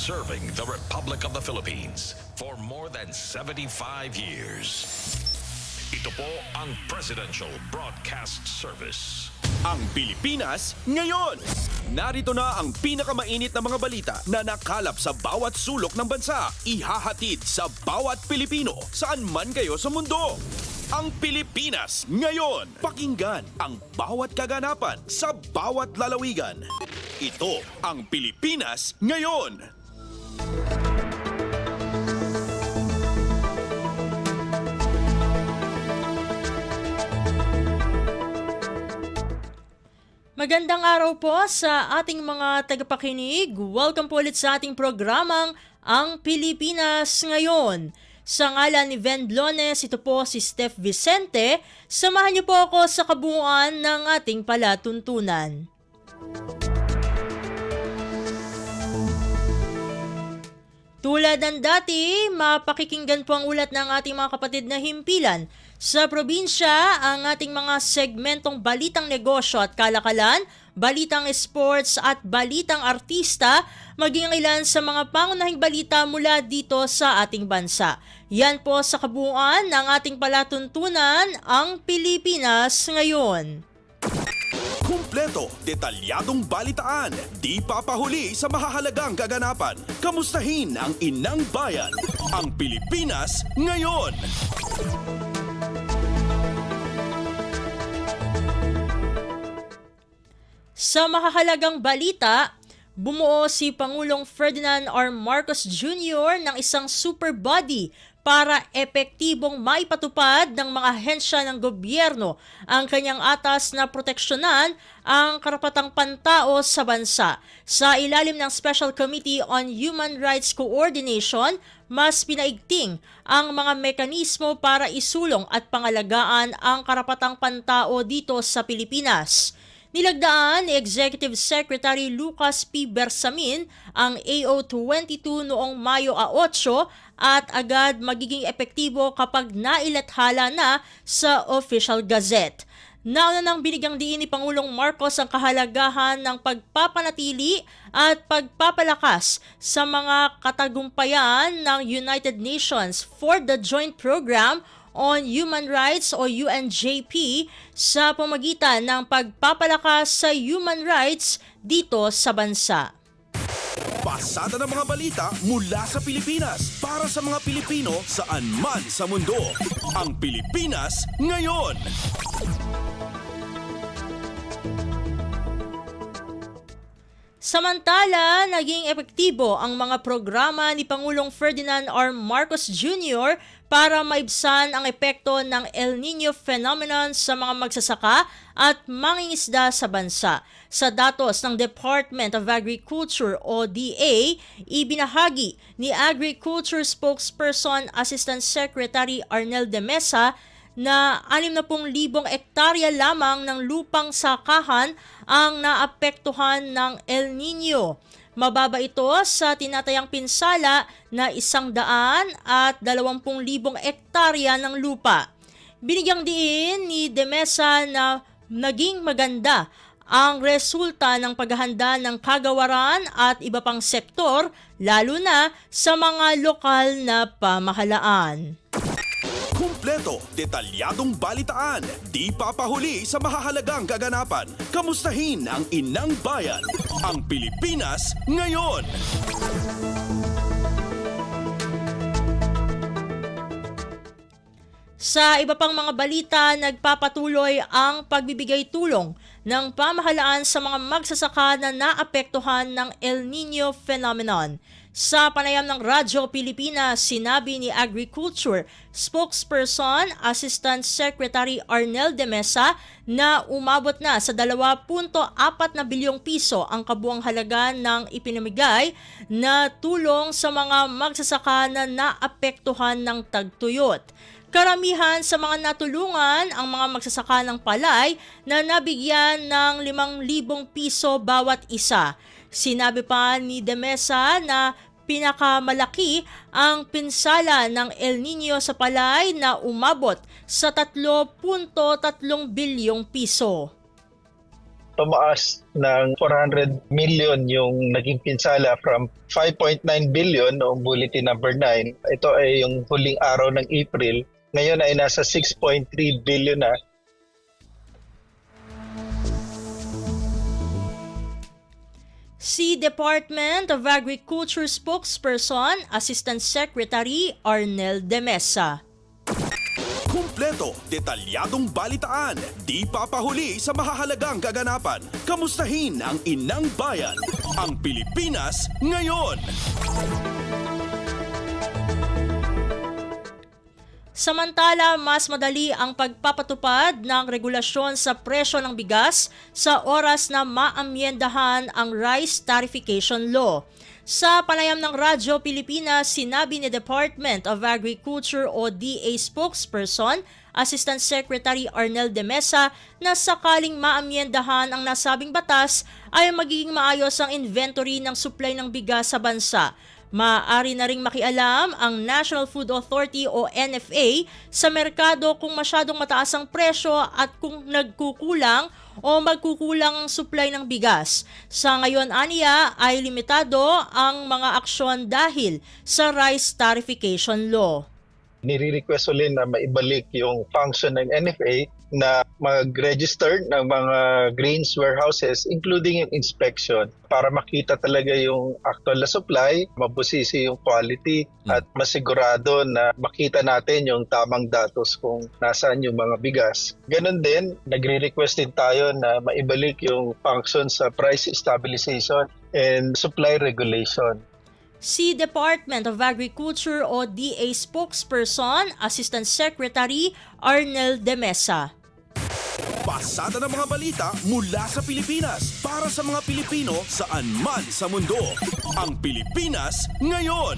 serving the Republic of the Philippines for more than 75 years. Ito po ang Presidential Broadcast Service. Ang Pilipinas ngayon. Narito na ang pinakamainit na mga balita na nakalap sa bawat sulok ng bansa. Ihahatid sa bawat Pilipino saan man kayo sa mundo. Ang Pilipinas ngayon. Pakinggan ang bawat kaganapan sa bawat lalawigan. Ito ang Pilipinas ngayon. Magandang araw po sa ating mga tagapakinig. Welcome po ulit sa ating programang Ang Pilipinas Ngayon. Sa ngalan ni Ven Blones, ito po si Steph Vicente. Samahan niyo po ako sa kabuuan ng ating palatuntunan. Tulad ng dati, mapakikinggan po ang ulat ng ating mga kapatid na himpilan. Sa probinsya, ang ating mga segmentong balitang negosyo at kalakalan, balitang sports at balitang artista, maging ang ilan sa mga pangunahing balita mula dito sa ating bansa. Yan po sa kabuuan ng ating palatuntunan, ang Pilipinas Ngayon. Kumpleto, detalyadong balitaan, di papahuli sa mahahalagang kaganapan. Kamustahin ang inang bayan, ang Pilipinas ngayon. Sa mahahalagang balita, bumuo si Pangulong Ferdinand R. Marcos Jr. ng isang super body para epektibong maipatupad ng mga ahensya ng gobyerno ang kanyang atas na proteksyonan ang karapatang pantao sa bansa. Sa ilalim ng Special Committee on Human Rights Coordination, mas pinaigting ang mga mekanismo para isulong at pangalagaan ang karapatang pantao dito sa Pilipinas. Nilagdaan ni Executive Secretary Lucas P. Bersamin ang AO-22 noong Mayo 8 at agad magiging epektibo kapag nailathala na sa Official Gazette. Nauna nang binigyang diin ni Pangulong Marcos ang kahalagahan ng pagpapanatili at pagpapalakas sa mga katagumpayan ng United Nations for the Joint Program on Human Rights o UNJP sa pamagitan ng pagpapalakas sa human rights dito sa bansa. Pasada ng mga balita mula sa Pilipinas para sa mga Pilipino saan man sa mundo. Ang Pilipinas ngayon. Samantala, naging epektibo ang mga programa ni Pangulong Ferdinand R. Marcos Jr. para maibsan ang epekto ng El Niño phenomenon sa mga magsasaka at mangingisda sa bansa. Sa datos ng Department of Agriculture o DA, ibinahagi ni Agriculture Spokesperson Assistant Secretary Arnel de Mesa na 60,000 ektarya lamang ng lupang sakahan ang naapektuhan ng El Niño. Mababa ito sa tinatayang pinsala na 120,000 ektarya ng lupa. Binigyang diin ni De Mesa na naging maganda ang resulta ng paghahanda ng kagawaran at iba pang sektor, lalo na sa mga lokal na pamahalaan. Kumpleto, detalyadong balitaan, di papahuli sa mahahalagang kaganapan. Kamustahin ang inang bayan, ang Pilipinas ngayon. Sa iba pang mga balita, nagpapatuloy ang pagbibigay tulong ng pamahalaan sa mga magsasaka na naapektuhan ng El Niño phenomenon. Sa panayam ng Radyo Pilipinas, sinabi ni Agriculture Spokesperson Assistant Secretary Arnel de Mesa na umabot na sa 2.4 na bilyong piso ang kabuang halaga ng ipinamigay na tulong sa mga magsasaka na naapektuhan ng tagtuyot. Karamihan sa mga natulungan ang mga magsasaka ng palay na nabigyan ng 5,000 piso bawat isa. Sinabi pa ni De Mesa na pinakamalaki ang pinsala ng El Niño sa palay na umabot sa 3.3 bilyong piso. tumaas ng 400 million yung naging pinsala from 5.9 billion noong bulletin number 9. Ito ay yung huling araw ng April. Ngayon ay nasa 6.3 billion na. Si Department of Agriculture spokesperson, Assistant Secretary Arnel de Mesa. Kumpleto, detalyadong balitaan, di papahuli sa mahahalagang kaganapan. Kamustahin ang inang bayan, ang Pilipinas ngayon. Samantala, mas madali ang pagpapatupad ng regulasyon sa presyo ng bigas sa oras na maamyendahan ang Rice Tarification Law. Sa panayam ng Radyo Pilipinas, sinabi ni Department of Agriculture o DA spokesperson, Assistant Secretary Arnel de Mesa, na sakaling maamyendahan ang nasabing batas ay magiging maayos ang inventory ng supply ng bigas sa bansa. Maaari na ring makialam ang National Food Authority o NFA sa merkado kung masyadong mataas ang presyo at kung nagkukulang o magkukulang ang supply ng bigas. Sa ngayon, aniya, ay limitado ang mga aksyon dahil sa Rice Tarification Law. Nire-request ulit na maibalik yung function ng NFA na mag-register ng mga grains warehouses including yung inspection para makita talaga yung actual na supply, mabusisi yung quality at masigurado na makita natin yung tamang datos kung nasaan yung mga bigas. Ganon din, nagre-request din tayo na maibalik yung function sa price stabilization and supply regulation. Si Department of Agriculture o DA spokesperson, Assistant Secretary Arnel de Mesa. Pasada ng mga balita mula sa Pilipinas para sa mga Pilipino saan man sa mundo. Ang Pilipinas ngayon.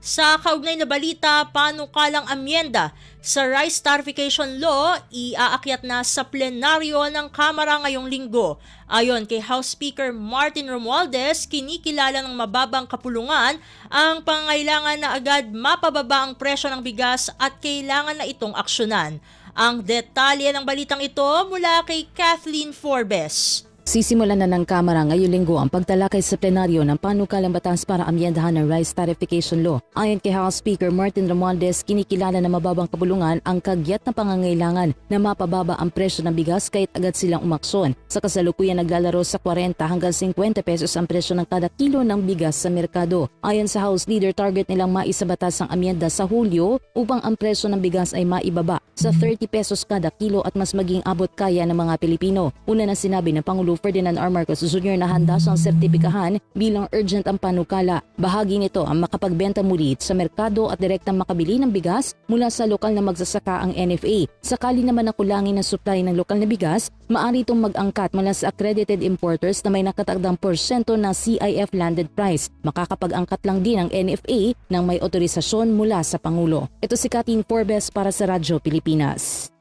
Sa kaugnay na balita, panukalang amyenda sa Rice Tarification Law, iaakyat na sa plenaryo ng Kamara ngayong linggo. Ayon kay House Speaker Martin Romualdez, kinikilala ng mababang kapulungan ang pangangailangan na agad mapababa ang presyo ng bigas at kailangan na itong aksyonan. Ang detalye ng balitang ito mula kay Kathleen Forbes. Sisimulan na ng Kamara ngayong linggo ang pagtalakay sa plenaryo ng panukalang batas para amyendahan ng Rice Tarification Law. Ayon kay House Speaker Martin Romualdez, kinikilala na mababang kapulungan ang kagyat na pangangailangan na mapababa ang presyo ng bigas kahit agad silang umaksyon. Sa kasalukuyan naglalaro sa 40 hanggang 50 pesos ang presyo ng kada kilo ng bigas sa merkado. Ayon sa House Leader, target nilang maisabatas ang amyenda sa Hulyo upang ang presyo ng bigas ay maibaba sa 30 pesos kada kilo at mas maging abot kaya ng mga Pilipino. Una na sinabi ng Pangulo Ferdinand R. Marcos Jr. na handa siyang sertipikahan bilang urgent ang panukala. Bahagi nito ang makapagbenta muli sa merkado at direktang makabili ng bigas mula sa lokal na magsasaka ang NFA. Sakali naman na kulangin ng supply ng lokal na bigas, maaari itong mag-angkat mula sa accredited importers na may nakatagdang porsyento ng CIF landed price. Makakapag-angkat lang din ang NFA ng may otorisasyon mula sa Pangulo. Ito si Kathleen Forbes para sa Radyo Pilipinas.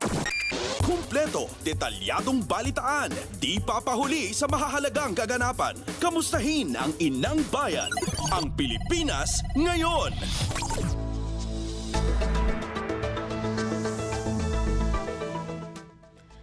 Kumpleto, detalyadong balitaan, di papahuli sa mahahalagang kaganapan. Kamustahin ang inang bayan, ang Pilipinas ngayon.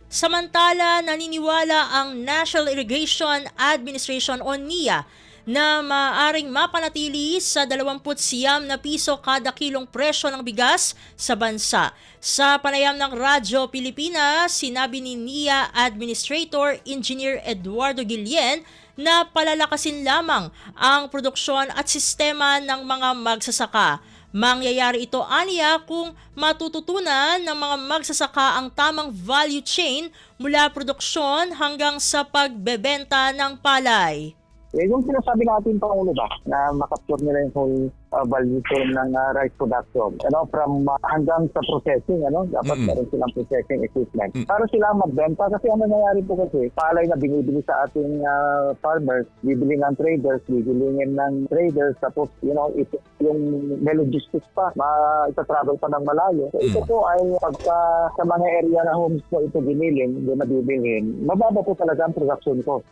Samantala, naniniwala ang National Irrigation Administration o NIA na maaaring mapanatili sa 29 na piso kada kilong presyo ng bigas sa bansa. Sa panayam ng Radyo Pilipinas, sinabi ni NIA Administrator Engineer Eduardo Guillen na palalakasin lamang ang produksyon at sistema ng mga magsasaka. Mangyayari ito aniya kung matututunan ng mga magsasaka ang tamang value chain mula produksyon hanggang sa pagbebenta ng palay. Yung sinasabi natin, Pangulo ba, na makapture nila yung whole value chain ng rice production. From hanggang sa processing, dapat meron silang processing equipment. Para sila magbenta, kasi ano nangyari po kasi, palay na binibili sa ating farmers, bibili ng traders, bibilingin ng traders, tapos, yung may logistics pa, itatravel pa ng malayo. So, ito po ay pagka sa mga area na homes po ito binilin, hindi na bibilhin, mababa po talaga ang production cost.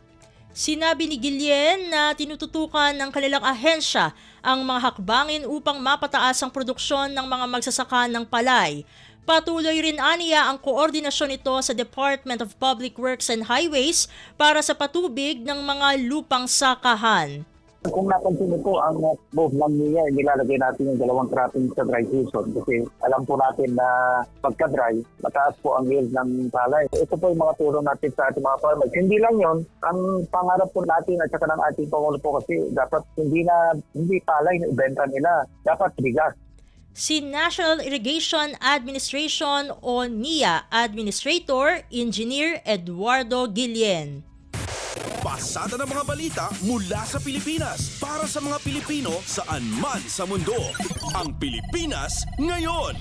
Sinabi ni Guillen na tinututukan ng kanilang ahensya ang mga hakbangin upang mapataas ang produksyon ng mga magsasaka ng palay. Patuloy rin aniya ang koordinasyon nito sa Department of Public Works and Highways para sa patubig ng mga lupang sakahan. Kung napansin niyo po, ang move ng NIA, nilalagay natin yung 2 cropping sa dry season kasi alam po natin na pagka-dry, mataas po ang yield ng palay. Ito po yung mga tulong natin sa ating mga farmers. Hindi lang yon, ang pangarap po natin at saka ng ating Pangulo po kasi dapat hindi palay na ibenta nila, dapat bigas. Si National Irrigation Administration o NIA Administrator Engineer Eduardo Guillen. Pasada ng mga balita mula sa Pilipinas para sa mga Pilipino saan man sa mundo. Ang Pilipinas ngayon.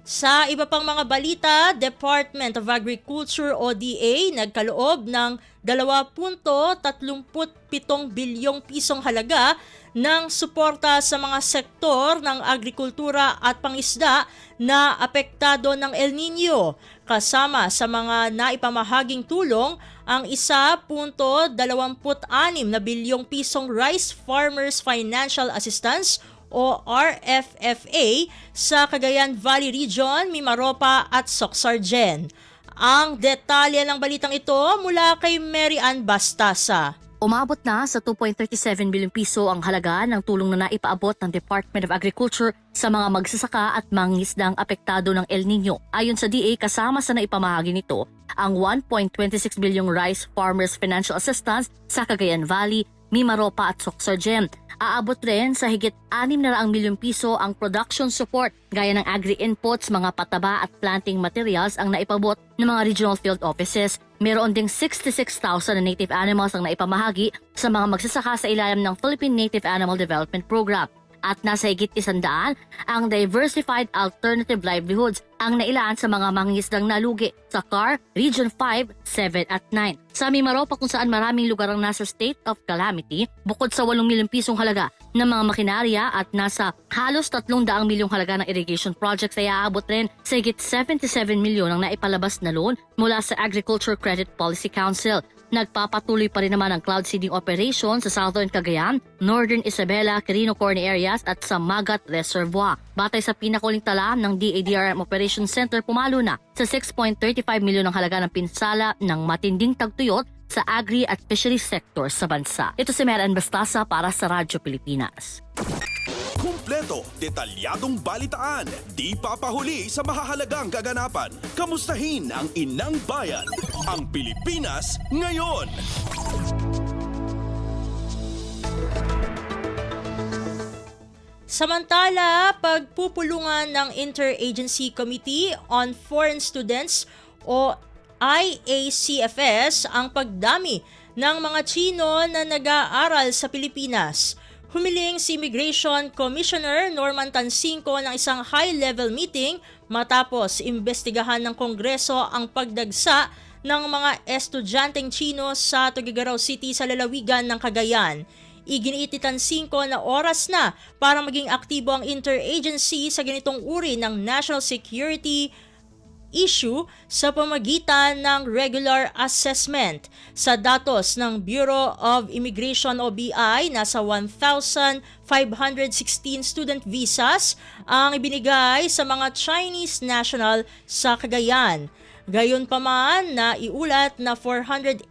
Sa iba pang mga balita, Department of Agriculture o DA nagkaloob ng 2.37 bilyong pisong halaga ng suporta sa mga sektor ng agrikultura at pangisda na apektado ng El Nino. Kasama sa mga naipamahaging tulong ang 1.26 bilyong pisong Rice Farmers Financial Assistance o RFFA sa Cagayan Valley Region, Mimaropa at Socsargen. Ang detalye ng balitang ito mula kay Mary Ann Bastasa. Umabot na sa 2.37 bilyong piso ang halaga ng tulong na naipaabot ng Department of Agriculture sa mga magsasaka at mangingisdang apektado ng El Nino. Ayon sa DA, kasama sa naipamahagi nito ang 1.26 bilyong Rice Farmers Financial Assistance sa Cagayan Valley, Mimaropa at Socsargen. Aabot rin sa higit 600 milyong piso ang production support gaya ng agri-inputs, mga pataba at planting materials ang naipabot ng mga regional field offices. Meron ding 66,000 na native animals ang naipamahagi sa mga magsasaka sa ilalim ng Philippine Native Animal Development Program. At nasa higit 100 ang Diversified Alternative Livelihoods ang nailaan sa mga mangingisdang nalugi sa CAR, Region 5, 7 at 9. Sa Mimaropa kung saan maraming lugar ang nasa state of calamity, bukod sa 8 milyong pisong halaga ng mga makinarya at nasa halos 300 milyong halaga ng irrigation projects ay aabot rin sa higit 77 milyon ang naipalabas na loan mula sa Agriculture Credit Policy Council. Nagpapatuloy pa rin naman ang cloud seeding operation sa Southern Cagayan, Northern Isabela, Quirino Corny areas at sa Magat Reservoir. Batay sa pinakuling tala ng DADRM Operations Center, pumalo na sa 6.35 milyon ang halaga ng pinsala ng matinding tagtuyot sa agri at fisheries sector sa bansa. Ito si Meran Bastasa para sa Radyo Pilipinas. Kumpleto, detalyadong balitaan, di papahuli sa mahahalagang kaganapan. Kamustahin ang inang bayan, ang Pilipinas ngayon. Samantala, pagpupulungan ng Interagency Committee on Foreign Students o IACFS ang pagdami ng mga Chino na nag-aaral sa Pilipinas. Humiling si Immigration Commissioner Norman Tansinco ng isang high-level meeting matapos imbestigahan ng Kongreso ang pagdagsa ng mga estudyanteng Chino sa Tuguegarao City sa lalawigan ng Cagayan. Iginiit ni Tansinco na oras na para maging aktibo ang interagency sa ganitong uri ng national security issue sa pamagitan ng regular assessment. Sa datos ng Bureau of Immigration o BI, nasa 1,516 student visas ang ibinigay sa mga Chinese national sa Cagayan. Gayunpaman, naiulat na 485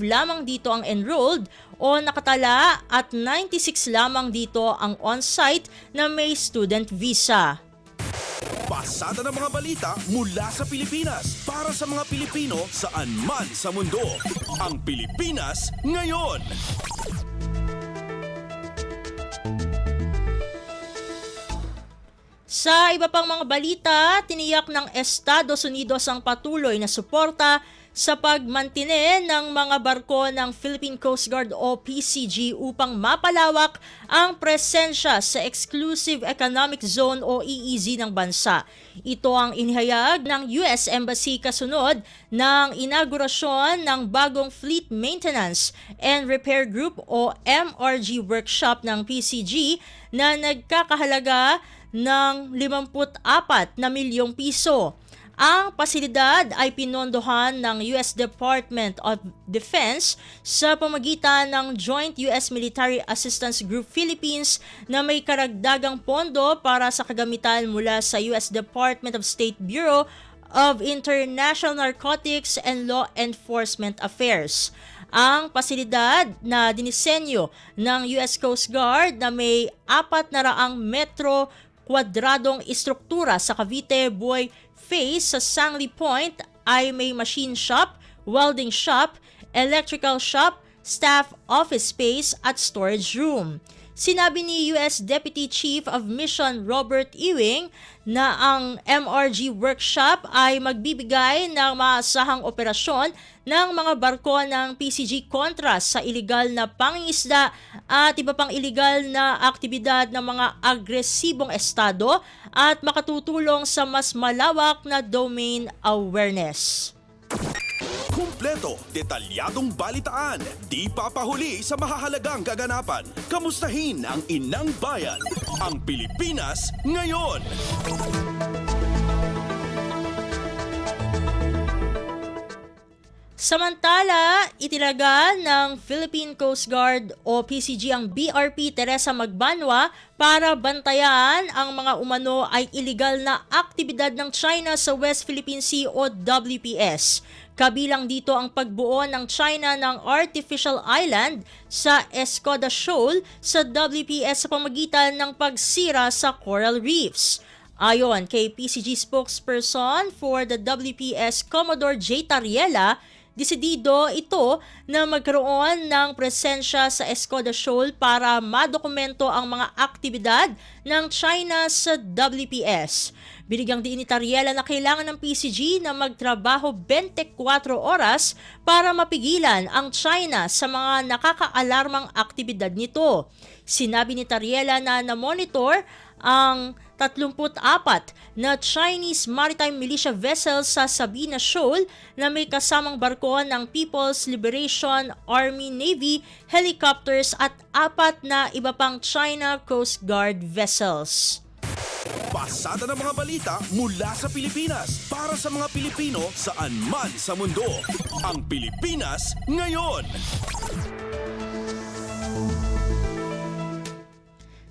lamang dito ang enrolled o nakatala at 96 lamang dito ang on-site na may student visa. Pasada ng mga balita mula sa Pilipinas para sa mga Pilipino saan man sa mundo. Ang Pilipinas ngayon. Sa iba pang mga balita, tiniyak ng Estados Unidos ang patuloy na suporta sa pagmantine ng mga barko ng Philippine Coast Guard o PCG upang mapalawak ang presensya sa Exclusive Economic Zone o EEZ ng bansa. Ito ang inihayag ng US Embassy kasunod ng inaugurasyon ng bagong Fleet Maintenance and Repair Group o MRG workshop ng PCG na nagkakahalaga ng 54 na milyong piso. Ang pasilidad ay pinondohan ng US Department of Defense sa pamagitan ng Joint US Military Assistance Group Philippines na may karagdagang pondo para sa kagamitan mula sa US Department of State Bureau of International Narcotics and Law Enforcement Affairs. Ang pasilidad na dinisenyo ng US Coast Guard na may 400 metro kwadradong istruktura sa Cavite Buoy Face sa Sangley Point ay may machine shop, welding shop, electrical shop, staff office space at storage room. Sinabi ni US Deputy Chief of Mission Robert Ewing na ang MRG workshop ay magbibigay ng maasahang operasyon ng mga barko ng PCG kontra sa iligal na pangingisda at iba pang iligal na aktibidad ng mga agresibong estado at makatutulong sa mas malawak na domain awareness. Kumpleto, detalyadong balitaan, di papahuli sa mahahalagang kaganapan. Kamustahin ang inang bayan, ang Pilipinas ngayon. Samantala, itinaga ng Philippine Coast Guard o PCG ang BRP Teresa Magbanwa para bantayan ang mga umano ay iligal na aktibidad ng China sa West Philippine Sea o WPS. Kabilang dito ang pagbuo ng China ng artificial island sa Escoda Shoal sa WPS sa pamagitan ng pagsira sa coral reefs. Ayon kay PCG spokesperson for the WPS Commodore J. Tariela, desidido ito na magkaroon ng presensya sa Escoda Shoal para madokumento ang mga aktibidad ng China sa WPS. Binigyang diin ni Tariela na kailangan ng PCG na magtrabaho 24 oras para mapigilan ang China sa mga nakakaalarmang aktibidad nito. Sinabi ni Tariela na na-monitor ang 34 na Chinese maritime militia vessels sa Sabina Shoal na may kasamang barko ng People's Liberation Army Navy helicopters at 4 na iba pang China Coast Guard vessels. Pasada ng mga balita mula sa Pilipinas para sa mga Pilipino saan man sa mundo. Ang Pilipinas ngayon.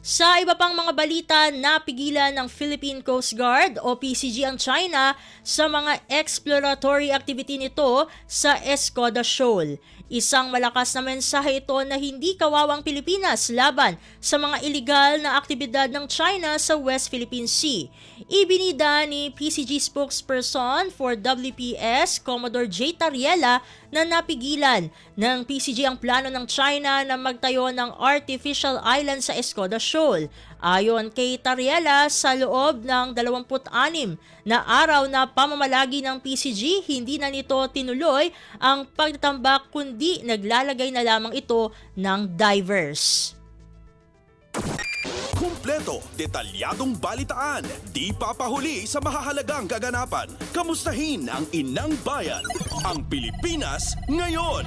Sa iba pang mga balita, napigilan ng Philippine Coast Guard o PCG ang China sa mga exploratory activity nito sa Escoda Shoal. Isang malakas na mensahe ito na hindi kawawang Pilipinas laban sa mga iligal na aktibidad ng China sa West Philippine Sea. Ibinida ni PCG spokesperson for WPS, Commodore J. Tariela, na napigilan ng PCG ang plano ng China na magtayo ng artificial island sa Escoda Shoal. Ayon kay Tariela, sa loob ng 26 na araw na pamamalagi ng PCG, hindi na nito tinuloy ang pagtatambak kundi naglalagay na lamang ito ng divers. Kumpleto, detalyadong balitaan, di papahuli sa mahahalagang kaganapan. Kamustahin ang inang bayan, ang Pilipinas ngayon.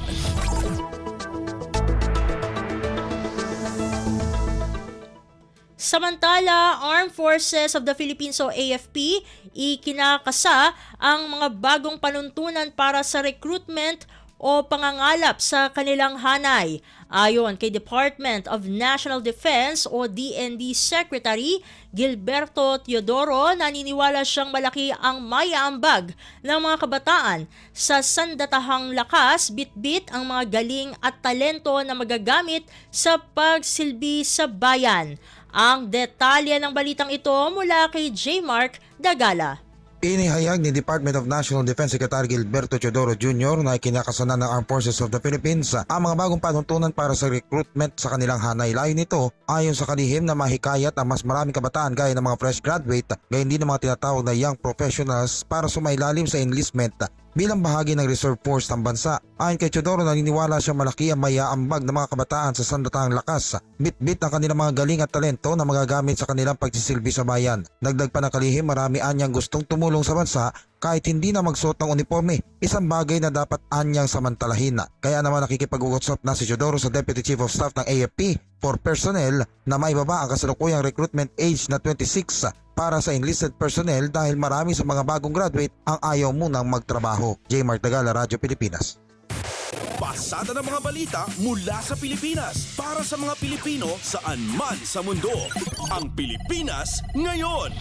Samantala, Armed Forces of the Philippines o AFP, ikinakasa ang mga bagong panuntunan para sa recruitment o pangangalap sa kanilang hanay. Ayon kay Department of National Defense o DND Secretary Gilberto Teodoro, naniniwala siyang malaki ang maiaambag ng mga kabataan sa sandatahang lakas, bitbit ang mga galing at talento na magagamit sa pagsilbi sa bayan. Ang detalye ng balitang ito mula kay J. Mark Dagala. Inihayag ni Department of National Defense Secretary Gilberto Teodoro Jr. na ikinakasanan ng Armed Forces of the Philippines ang mga bagong panuntunan para sa recruitment sa kanilang hanay. Layo nito ayon sa kalihim na mahikayat ang mas maraming kabataan gaya ng mga fresh graduate, gayon din ng mga tinatawag na young professionals para sumailalim sa enlistment bilang bahagi ng reserve force ng bansa. Ayon kay Teodoro, naniniwala siya malaki ang maiaambag ng mga kabataan sa sandatahang lakas, bitbit ang kanilang mga galing at talento na magagamit sa kanilang pagsisilbi sa bayan. Dagdag pa ng kalihim, marami anyang gustong tumulong sa bansa kahit hindi na magsuot ng uniforme, isang bagay na dapat anyang samantalahin. Kaya naman nakikipag-uusap na si Teodoro sa Deputy Chief of Staff ng AFP for personnel na maibaba ang kasalukuyang recruitment age na 26 para sa enlisted personnel dahil marami sa mga bagong graduate ang ayaw munang magtrabaho. J. Martagala, Radyo Pilipinas. Pasada ng mga balita mula sa Pilipinas para sa mga Pilipino saan man sa mundo. Ang Pilipinas ngayon.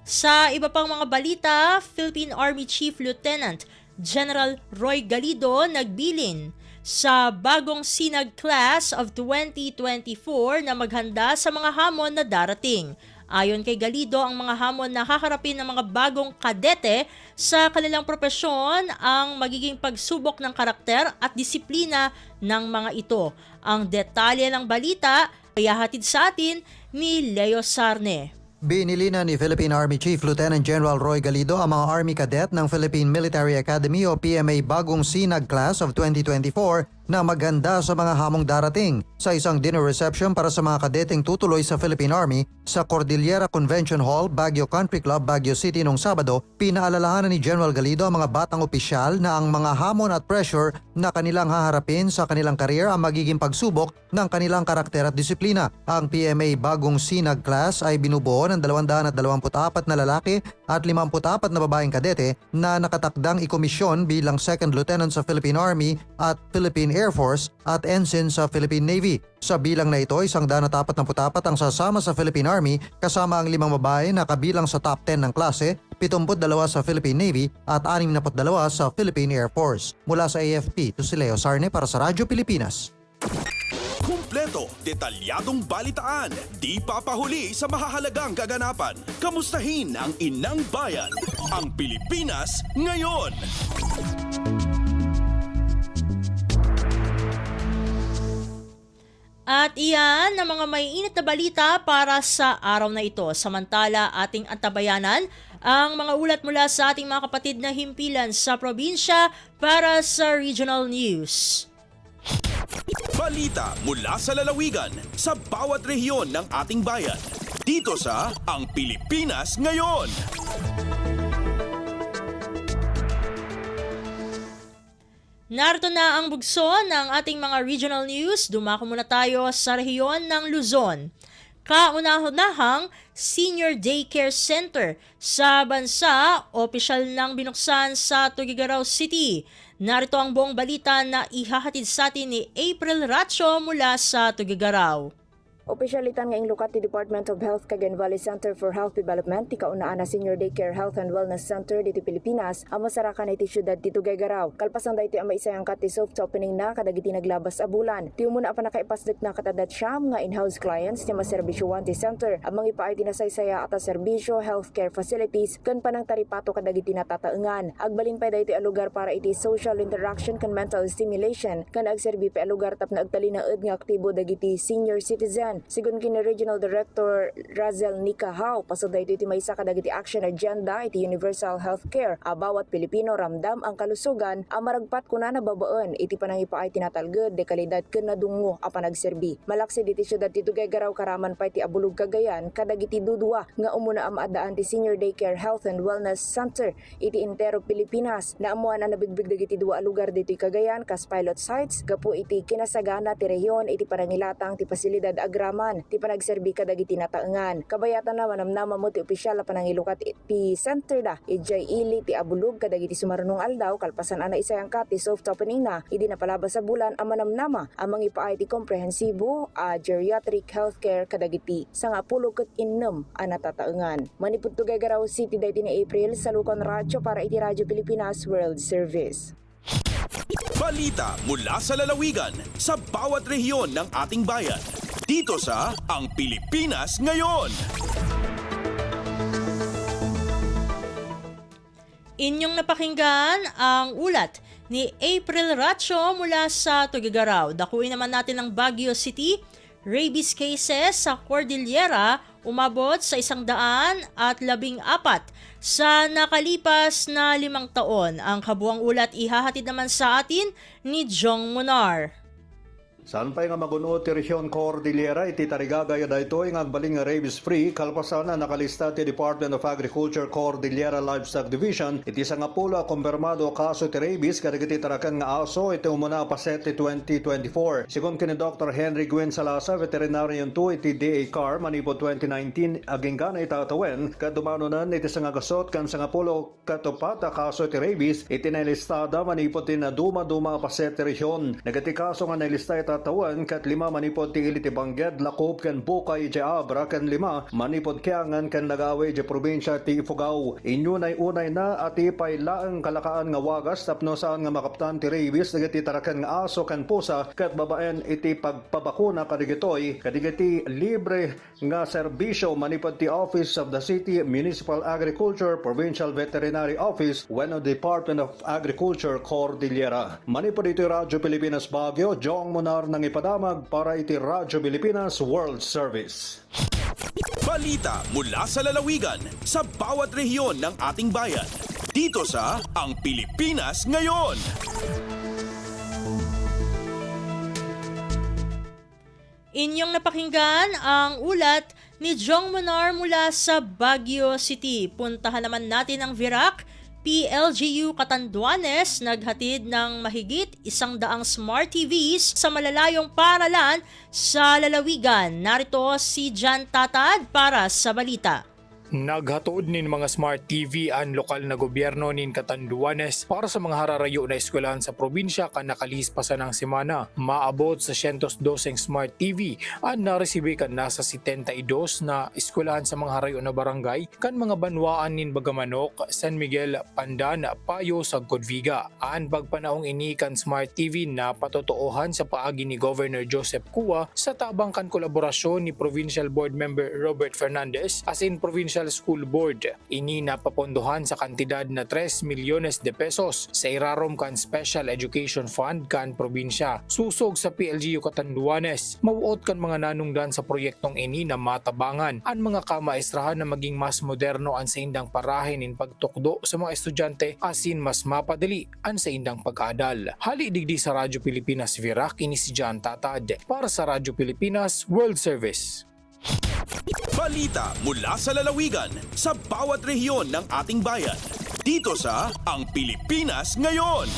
Sa iba pang mga balita, Philippine Army Chief Lieutenant General Roy Galido nagbilin sa bagong Sinag Class of 2024 na maghanda sa mga hamon na darating. Ayon kay Galido, ang mga hamon na haharapin ng mga bagong kadete sa kanilang propesyon ang magiging pagsubok ng karakter at disiplina ng mga ito. Ang detalye ng balita ay hahatid sa atin ni Leo Sarne. Binilina ni Philippine Army Chief Lieutenant General Roy Galido ang mga Army Cadet ng Philippine Military Academy o PMA bagong Sinag Class of 2024 na maghanda sa mga hamong darating. Sa isang dinner reception para sa mga kadeteng tutuloy sa Philippine Army sa Cordillera Convention Hall, Baguio Country Club, Baguio City noong Sabado, pinaalalahanan ni General Galido ang mga batang opisyal na ang mga hamon at pressure na kanilang haharapin sa kanilang career ang magiging pagsubok ng kanilang karakter at disiplina. Ang PMA bagong Sinag Class ay binubuo ng 224 na lalaki at 54 na babaeng kadete na nakatakdang ikomisyon bilang Second Lieutenant sa Philippine Army at Philippine Air Force at Ensign sa Philippine Navy. Sa bilang na ito, 144 ang sasama sa Philippine Army kasama ang 5 babae na kabilang sa top 10 ng klase, 72 sa Philippine Navy at 62 sa Philippine Air Force. Mula sa AFP, ito si Leo Sarne para sa Radyo Pilipinas. Kumpleto, detalyadong balitaan, di papahuli sa mahahalagang kaganapan. Kamustahin ang inang bayan, ang Pilipinas ngayon. At iyan ang mga may init na balita para sa araw na ito. Samantala, ating antabayanan ang mga ulat mula sa ating mga kapatid na himpilan sa probinsya para sa Regional News. Balita mula sa lalawigan sa bawat rehiyon ng ating bayan. Dito sa Ang Pilipinas Ngayon. Narito na ang bugso ng ating mga regional news. Dumako muna tayo sa rehiyon ng Luzon. Kauna-unahang Senior Daycare Center sa bansa, opisyal nang binuksan sa Tuguegarao City. Narito ang buong balita na ihahatid sa atin ni April Racho mula sa Tuguegarao. Opisyalitan nga lukat ti Department of Health Cagayan Valley Center for Health Development ti kaunaan na Senior Daycare Health and Wellness Center dito Pilipinas ang masarakan iti syudad ti Tuguegarao. Kalpasan dayti ang maisayang kat ti soft opening na kadagiti naglabas a bulan. Ti umuna pa nakaipasdek na katadat siyam nga in-house clients ti maserbisyoan ti center. Amang ipaay tinasaysaya at serbisyo, healthcare facilities kan panang taripato kadagiti natataengan. Agbalin pa dayti a lugar para iti social interaction kan mental stimulation kan agserbi pa a lugar tap na agtalinaed nga aktibo dagiti senior citizen. Sigun kini Regional Director Razel Nikahao, pasod iti maysa kadagiti action agenda iti universal healthcare. Bawat Pilipino ramdam ang kalusugan a maragpat kuna na babaan iti panangipaay tinatalged de kalidad ken nadungo a panagserbi. Malaksi diti syudad ti Tuguegarao karaman pa iti Abulog Cagayan kadagiti dudua nga umuna am adaan ti Senior Daycare Health and Wellness Center iti Intero Pilipinas. Naamuan ang nabigbig dagiti dua lugar diti Cagayan kas pilot sites gapu iti kinasagana ti rehiyon iti panangilatang ti pasilidad agraman ti panagserbi kadagiti nataengan. Kabayatan na manamnama mo ti opisyal a panangilukat ti center da ijay ili ti Abulog kadagiti sumarunong aldaw kalpasan ana isayang kat ti soft opening na idi napalabas sa bulan a manamnama amang ipaay ti komprehensibo a geriatric healthcare kadagiti 96 a natataengan. Manipud Tuguegarao City dayti ni April sa Lucon Radyo para iti Radyo Pilipinas World Service. Balita mula sa lalawigan sa bawat rehiyon ng ating bayan. Dito sa Ang Pilipinas Ngayon. Inyong napakinggan ang ulat ni April Racho mula sa Tuguegarao. Dakuin naman natin ang Baguio City. Rabies cases sa Cordillera umabot sa 114 sa nakalipas na 5 taon. Ang kabuang ulat ihahatid naman sa atin ni Jong Munar. Saan pa nga magunod ti Rehiyon Cordillera iti tarigagaya dayto ang agbaling nga rabies-free kalpasan na nakalista ti Department of Agriculture Cordillera Livestock Division iti sangapulo kumpirmado kaso ti rabies kadagiti tarakan nga aso iti umuna paset ti 2024. Sigon kini Dr. Henry Gwen Salasa, veterinarian 2 iti DA-CAR manipod 2019 aging gana itatawen kadumanunan iti sangagasot kan sangapulo katupata kaso ti rabies iti nailistada manipod ti na duma paset ti rehiyon. Nagati kaso nga nailista tawan kat 5 manipod ti iliti Bangged, Lacob ken Bukay iti Abra ken 5 manipod Kiangan ken Nagaway iti probinsya ti Ifugao. Inyo nay unay na ati pailaang kalakaan nga wagas tapno saan nga makaptan ti rabies dagiti tarakan nga aso ken pusa ket babaen iti pagpabakuna kadigitoy kadigiti libre nga serbisyo manipod ti Office of the City Municipal Agriculture Provincial Veterinary Office wenno Department of Agriculture Cordillera. Manipod iti Radyo Pilipinas Baguio, Jong Monar nang ipadamag para iti Radyo Pilipinas World Service. Balita mula sa lalawigan sa bawat rehiyon ng ating bayan. Dito sa Ang Pilipinas Ngayon. Inyong napakinggan ang ulat ni Jong Monar mula sa Baguio City. Puntahan naman natin ang Virac. PLGU Catanduanes naghatid ng mahigit 100 smart TVs sa malalayong paaralan sa lalawigan. Narito si Jan Tatad para sa balita. Naghatod nin mga smart TV ang lokal na gobyerno nin Catanduanes para sa mga hararayo na eskwelahan sa probinsya kan nakalis pa sa ng semana. Maabot sa 112 smart TV ang naresibi kan nasa 72 na eskwelahan sa mga harayo na barangay kan mga banwaan nin Bagamanok, San Miguel, Pandan, Payo, Sagcodviga. Ang pagpanaong ini kan smart TV na patotoohan sa paagi ni Governor Joseph Cua sa tabang kan kolaborasyon ni Provincial Board Member Robert Fernandez as in Provincial School Board. Ini napapondohan sa kantidad na 3 milyones de pesos sa irarom kan Special Education Fund kan probinsya. Susog sa PLGU Catanduanes, mauot kan mga nanungdan sa proyektong ini na matabangan ang mga kamaestrahan na maging mas moderno ang sa indang parahin in pagtukdo sa mga estudyante asin mas mapadali ang sa indang pag-aadal. Hali digdi sa Radyo Pilipinas Virac, ini si Jan Tatad para sa Radyo Pilipinas World Service. Balita mula sa lalawigan sa bawat rehiyon ng ating bayan. Dito sa Ang Pilipinas Ngayon.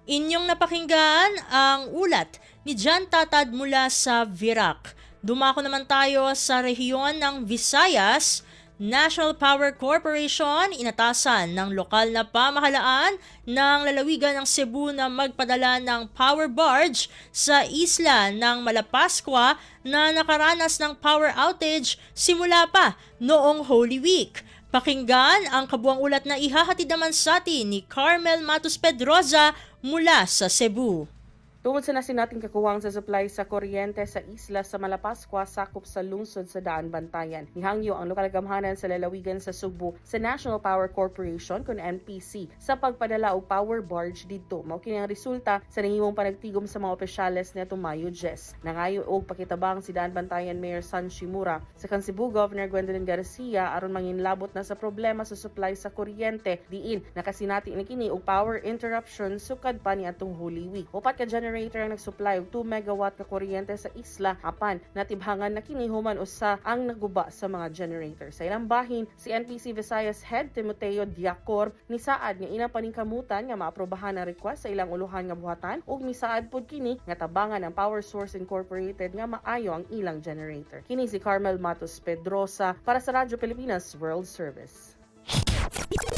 Inyong napakinggan ang ulat ni Jan Tatad mula sa Virac. Dumako naman tayo sa rehiyon ng Visayas. National Power Corporation inatasan ng lokal na pamahalaan ng lalawigan ng Cebu na magpadala ng power barge sa isla ng Malapascua na nakaranas ng power outage simula pa noong Holy Week. Pakinggan ang kabuang ulat na ihahatid naman sa atin ni Carmel Matos Pedroza mula sa Cebu. Tungod sa nating kakuwang sa supply sa kuryente sa isla sa Malapascua, sakop sa lungsod sa Daan Bantayan. Nihangyo ang lokal gamhanan sa lalawigan sa Cebu sa National Power Corporation kun NPC sa pagpadala og power barge didto. Mao kini ang resulta sa nahimong panagtigom sa mga opisyales nitong Mayo 10. Nangayo og pakitabang si Daan Bantayan Mayor San Shimura sa kan Cebu Governor Gwendolyn Garcia aron manginlabot na sa problema sa supply sa kuryente diin nakasinati ni kini og power interruption sukad pa ni atong Holy Week. Upat ka generator ang nagsupply og 2 megawatt ka kuryente sa isla apan natibhangan na kini human usa ang naguba sa mga generator. Sa ilang bahin, si NPC Visayas Head Timoteo Diacor nisaad nga ilang paningkamutan nga maaprobahan ang request sa ilang uluhan nga buhatan ug misaad pod kini nga tabangan ang Power Source Incorporated nga maayo ang ilang generator. Kini si Carmel Matos Pedroza para sa Radyo Pilipinas World Service.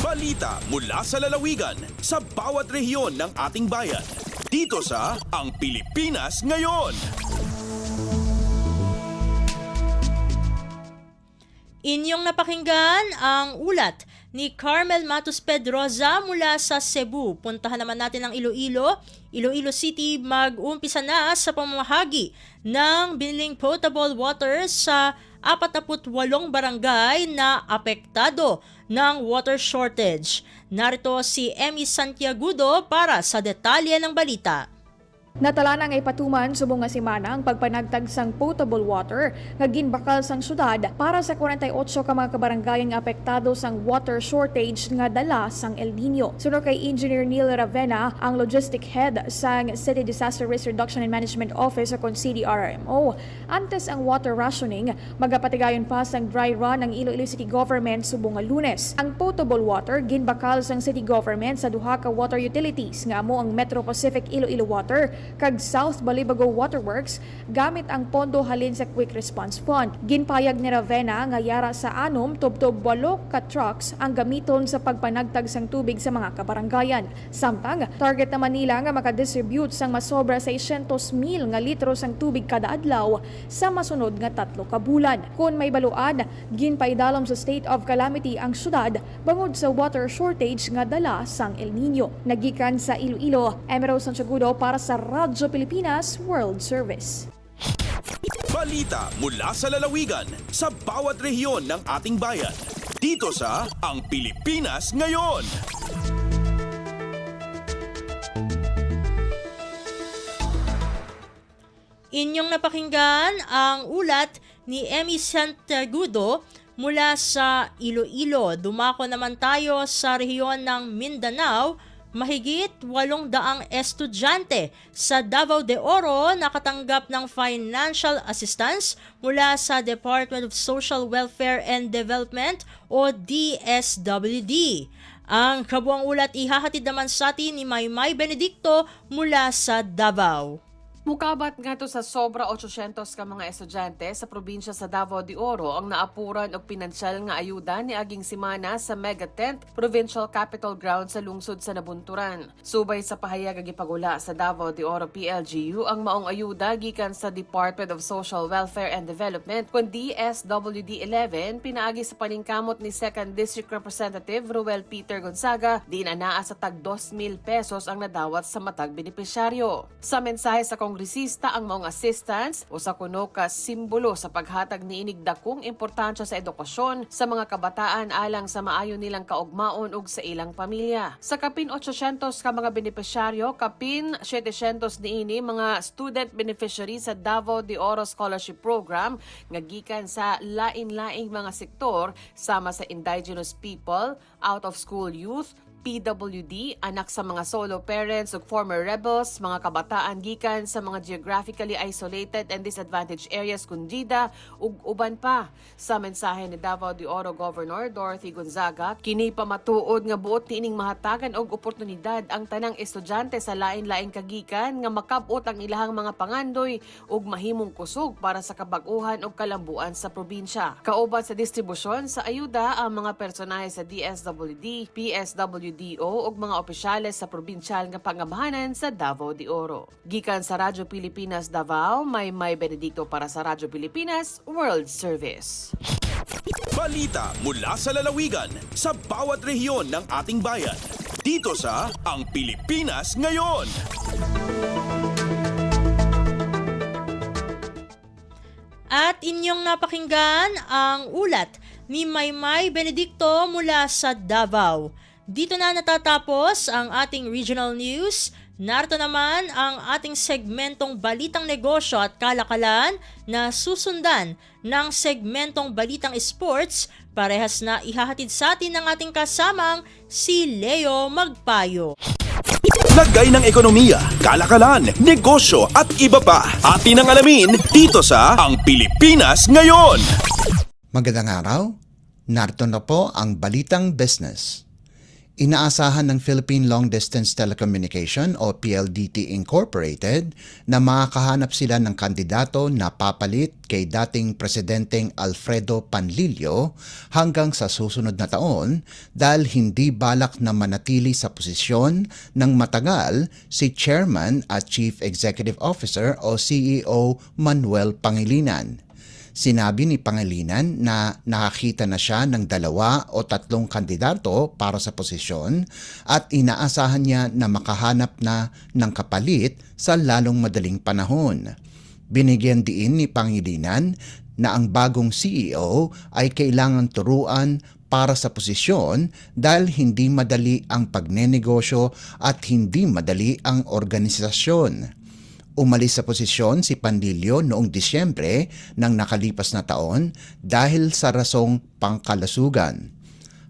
Balita mula sa lalawigan sa bawat rehiyon ng ating bayan. Dito sa Ang Pilipinas Ngayon. Inyong napakinggan ang ulat ni Carmel Matos Pedroza mula sa Cebu. Puntahan naman natin ang Iloilo. Iloilo City mag-umpisa na sa pamamahagi ng biniling potable water sa 48 barangay na apektado ng water shortage. Narito si Emmy Santiagudo para sa detalye ng balita. Natala na nga ipatuman subong nga semana ang pagpanagtag sang potable water nga ginbakal sang syudad para sa 48 ka mga kabarangay nga apektado sang water shortage nga dala sang El Nino. Sunod kay Engineer Neil Ravena, ang logistic head sang City Disaster Risk Reduction and Management Office o CDRMO. Antes ang water rationing, magapatigayon pa sang dry run ng Iloilo City Government subong nga Lunes. Ang potable water ginbakal sang city government sa duha ka water utilities nga amo ang Metro Pacific Iloilo Water kag South Balibago Waterworks gamit ang pondo halin sa Quick Response Fund. Ginpayag ni Ravena nga yara sa anom tubtob 8 ka trucks ang gamiton sa pagpanagtag sang tubig sa mga kabarangayan. Samtang target naman nila nga makadistribute sang masobra 600,000 nga litro sang tubig kada adlaw sa masunod nga 3 ka bulan. Kung may baluan, ginpaidalom sa state of calamity ang syudad bangod sa water shortage nga dala sang El Nino. Nagikan sa Iloilo, Emerald Santiagudo para sa Radyo Pilipinas World Service. Balita mula sa lalawigan sa bawat rehiyon ng ating bayan. Dito sa Ang Pilipinas Ngayon. Inyong napakinggan ang ulat ni Emmy Santiagudo mula sa Iloilo. Dumako naman tayo sa rehiyon ng Mindanao. Mahigit 800 estudyante sa Davao de Oro nakatanggap ng financial assistance mula sa Department of Social Welfare and Development o DSWD. Ang kabuang ulat ihahatid naman sa atin ni Maymay Benedicto mula sa Davao. Mukabat nga to sa sobra 800 ka mga estudyante sa probinsya sa Davao de Oro ang naapuran og pinansyal nga ayuda ni aging semana sa Mega Tent Provincial Capital Ground sa lungsod sa Nabunturan. Subay sa pahayag nga gipagula sa Davao de Oro PLGU ang maong ayuda gikan sa Department of Social Welfare and Development kun DSWD 11 pinaagi sa paningkamot ni 2nd District Representative Ruel Peter Gonzaga din anaa sa tag 2,000 pesos ang nadawat sa matag benepisyaryo. Sa mensahe sa kongresista ang maong assistance o sa kuno ka simbolo sa paghatag niinig dakong importansya sa edukasyon sa mga kabataan alang sa maayo nilang kaugmaon ug sa ilang pamilya. Sa kapin 800 ka mga benepisyaryo, kapin 700 niini mga student beneficiaries sa Davao de Oro Scholarship Program nga gikan sa lain-laing mga sektor sama sa indigenous people, out of school youth, PWD, anak sa mga solo parents ug former rebels, mga kabataan gikan sa mga geographically isolated and disadvantaged areas kundida ug uban pa. Sa mensahe ni Davao de Oro Governor Dorothy Gonzaga, kini pa matuod nga buot niining mahatagan og oportunidad ang tanang estudyante sa lain-laing kagikan nga makab-ot ang ilahang mga pangandoy ug mahimong kusog para sa kabag-uhan ug kalambuan sa probinsya. Kauban sa distribusyon sa ayuda ang mga personahe sa DSWD, PSWD ug mga opisyales sa probinsyal nga pangamahanan sa Davao de Oro. Gikan sa Radyo Pilipinas Davao, Maymay Benedicto para sa Radyo Pilipinas World Service. Balita mula sa lalawigan sa bawat rehiyon ng ating bayan. Dito sa Ang Pilipinas Ngayon. At inyong napakinggan ang ulat ni Maymay Benedicto mula sa Davao. Dito na natatapos ang ating regional news. Narito naman ang ating segmentong Balitang Negosyo at Kalakalan na susundan ng segmentong Balitang Sports. Parehas na ihahatid sa atin ng ating kasamang si Leo Magpayo. Lagay ng ekonomiya, kalakalan, negosyo at iba pa. Atin ang alamin dito sa Ang Pilipinas Ngayon. Magandang araw. Narito na po ang Balitang Business. Inaasahan ng Philippine Long Distance Telecommunication o PLDT Incorporated na makakahanap sila ng kandidato na papalit kay dating Presidenteng Alfredo Panlilio hanggang sa susunod na taon dahil hindi balak na manatili sa posisyon ng matagal si Chairman at Chief Executive Officer o CEO Manuel Pangilinan. Sinabi ni Pangilinan na nakakita na siya ng 2 o 3 kandidato para sa posisyon at inaasahan niya na makahanap na ng kapalit sa lalong madaling panahon. Binigyan din ni Pangilinan na ang bagong CEO ay kailangan turuan para sa posisyon dahil hindi madali ang pagnenegosyo at hindi madali ang organisasyon. Umalis sa posisyon si Pandillo noong Disyembre ng nakalipas na taon dahil sa rasong pangkalasugan.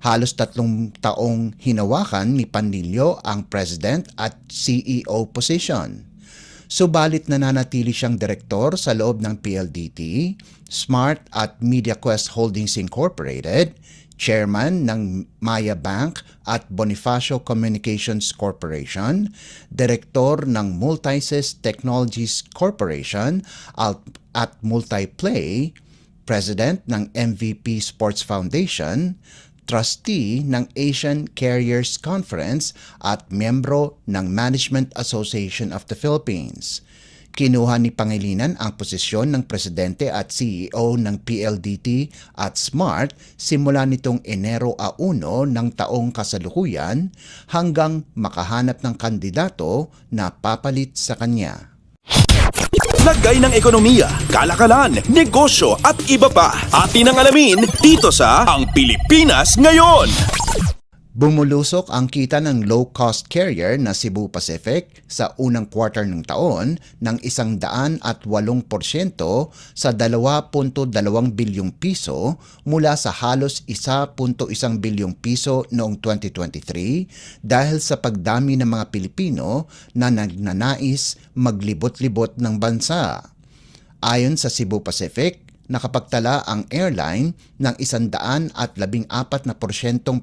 Halos 3 taong hinawakan ni Pandillo ang President at CEO position. Subalit nananatili siyang direktor sa loob ng PLDT, Smart at MediaQuest Holdings Incorporated, Chairman ng Maya Bank at Bonifacio Communications Corporation, Direktor ng Multisys Technologies Corporation at Multiplay, President ng MVP Sports Foundation, Trustee ng Asian Carriers Conference at miyembro ng Management Association of the Philippines. Kinuha ni Pangilinan ang posisyon ng Presidente at CEO ng PLDT at Smart simula nitong Enero 1 ng taong kasalukuyan hanggang makahanap ng kandidato na papalit sa kanya. Lagay ng ekonomiya, kalakalan, negosyo at iba pa. Atin ang alamin dito sa Ang Pilipinas Ngayon. Bumulusok ang kita ng low-cost carrier na Cebu Pacific sa unang quarter ng taon ng 108% sa 2.2 bilyong piso mula sa halos 1.1 bilyong piso noong 2023 dahil sa pagdami ng mga Pilipino na nagnanais maglibot-libot ng bansa. Ayon sa Cebu Pacific, nakapagtala ang airline ng 114%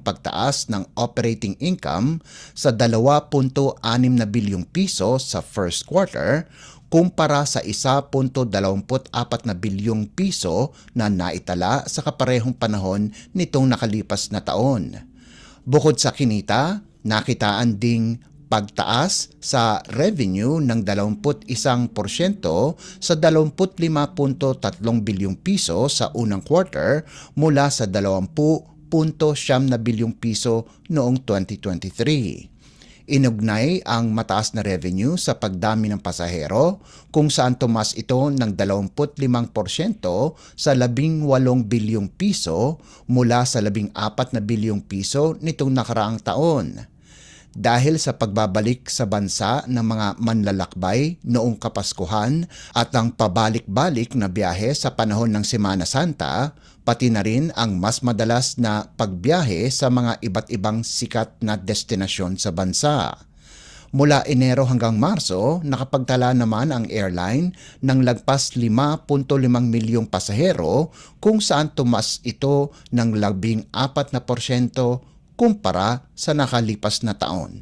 pagtaas ng operating income sa 2.6 na bilyong piso sa first quarter kumpara sa 1.24 na bilyong piso na naitala sa kaparehong panahon nitong nakalipas na taon. Bukod sa kinita, nakitaan ding pagtaas sa revenue ng 21% sa 25.3 bilyong piso sa unang quarter mula sa 20.9 na bilyong piso noong 2023. Inugnay ang mataas na revenue sa pagdami ng pasahero kung saan tumas ito ng 25% sa 18 bilyong piso mula sa 14 na bilyong piso nitong nakaraang taon. Dahil sa pagbabalik sa bansa ng mga manlalakbay noong Kapaskuhan at ang pabalik-balik na biyahe sa panahon ng Semana Santa, pati na rin ang mas madalas na pagbiyahe sa mga iba't ibang sikat na destinasyon sa bansa. Mula Enero hanggang Marso, nakapagtala naman ang airline ng lagpas 5.5 milyong pasahero kung saan tumas ito ng 14% kumpara sa nakalipas na taon.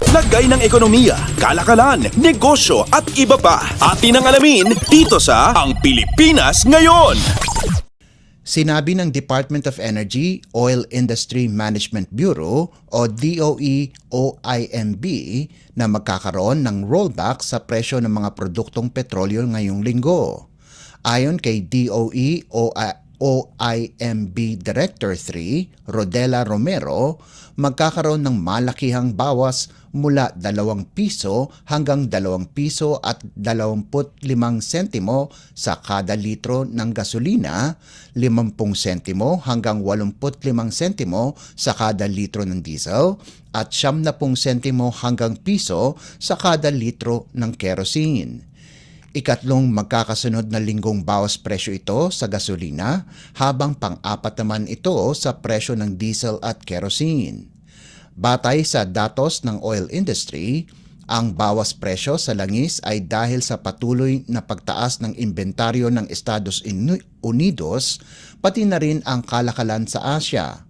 Lagay ng ekonomiya, kalakalan, negosyo at iba pa. Atin ang alamin dito sa Ang Pilipinas Ngayon. Sinabi ng Department of Energy, Oil Industry Management Bureau o DOE-OIMB na magkakaroon ng rollback sa presyo ng mga produktong petrolyo ngayong linggo. Ayon kay DOE-OIMB Director 3, Rodela Romero, magkakaroon ng malakihang bawas mula 2 piso hanggang 2 piso at 25 sentimo sa kada litro ng gasolina, 50 sentimo hanggang 85 sentimo sa kada litro ng diesel, at 70 sentimo hanggang piso sa kada litro ng kerosene. Ikatlong magkakasunod na linggong bawas presyo ito sa gasolina, habang pang-apat naman ito sa presyo ng diesel at kerosene. Batay sa datos ng oil industry, ang bawas presyo sa langis ay dahil sa patuloy na pagtaas ng inventaryo ng Estados Unidos, pati na rin ang kalakalan sa Asia.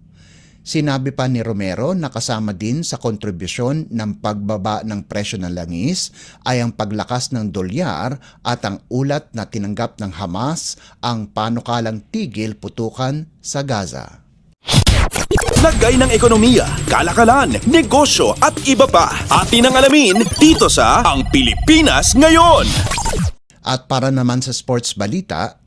Sinabi pa ni Romero na kasama din sa kontribusyon ng pagbaba ng presyo ng langis ay ang paglakas ng dolyar at ang ulat na tinanggap ng Hamas ang panukalang tigil putukan sa Gaza. Lagay ng ekonomiya, kalakalan, negosyo at iba pa. Atin ang alamin dito sa Ang Pilipinas Ngayon. At para naman sa sports balita,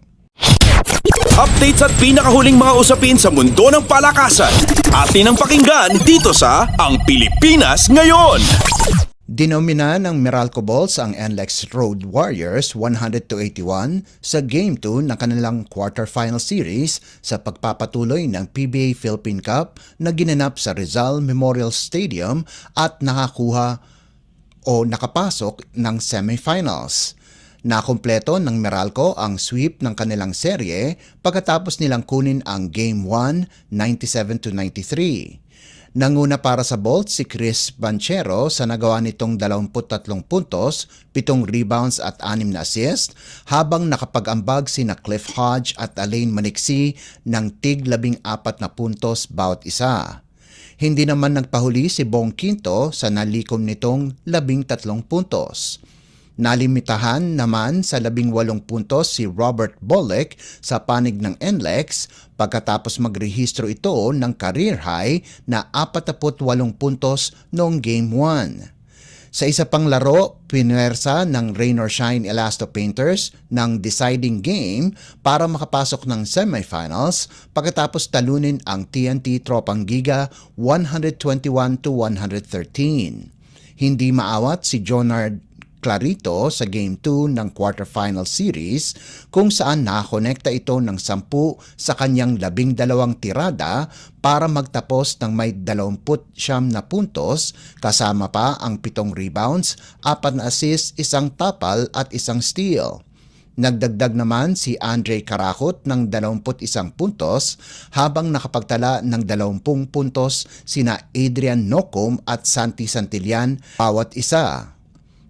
updates at pinakahuling mga usapin sa mundo ng palakasan. Atin ang pakinggan dito sa Ang Pilipinas Ngayon. Dinomina ng Meralco Bulls ang NLEX Road Warriors 100-81 sa Game 2 ng kanilang quarterfinal series sa pagpapatuloy ng PBA Philippine Cup na ginanap sa Rizal Memorial Stadium at nakakuha o nakapasok ng semifinals. Nakumpleto ng Meralco ang sweep ng kanilang serye pagkatapos nilang kunin ang Game 1, 97-93. Nanguna para sa Bolt si Chris Banchero sa nagawa nitong 23 puntos, 7 rebounds at 6 na assist, habang nakapag-ambag sina Cliff Hodge at Alain Maniksi ng tig 14 na puntos bawat isa. Hindi naman nagpahuli si Bong Quinto sa nalikom nitong 13 puntos. Nalimitahan naman sa 18 puntos si Robert Bolek sa panig ng NLEX pagkatapos magrehistro ito ng career high na 48 puntos noong Game 1. Sa isa pang laro, pinuwersa ng Rain or Shine Elasto Painters ng deciding game para makapasok ng semifinals pagkatapos talunin ang TNT Tropang Giga 121-113. Hindi maawat si Jonard Clarito sa Game 2 ng quarterfinal series kung saan nakakonekta ito ng 10 sa kanyang 12 tirada para magtapos ng may 29 na puntos kasama pa ang 7 rebounds, 4 na assists, 1 tapal at 1 steal. Nagdagdag naman si Andre Caracot ng 21 puntos habang nakapagtala ng 20 puntos sina Adrian Nocum at Santi Santillan bawat isa.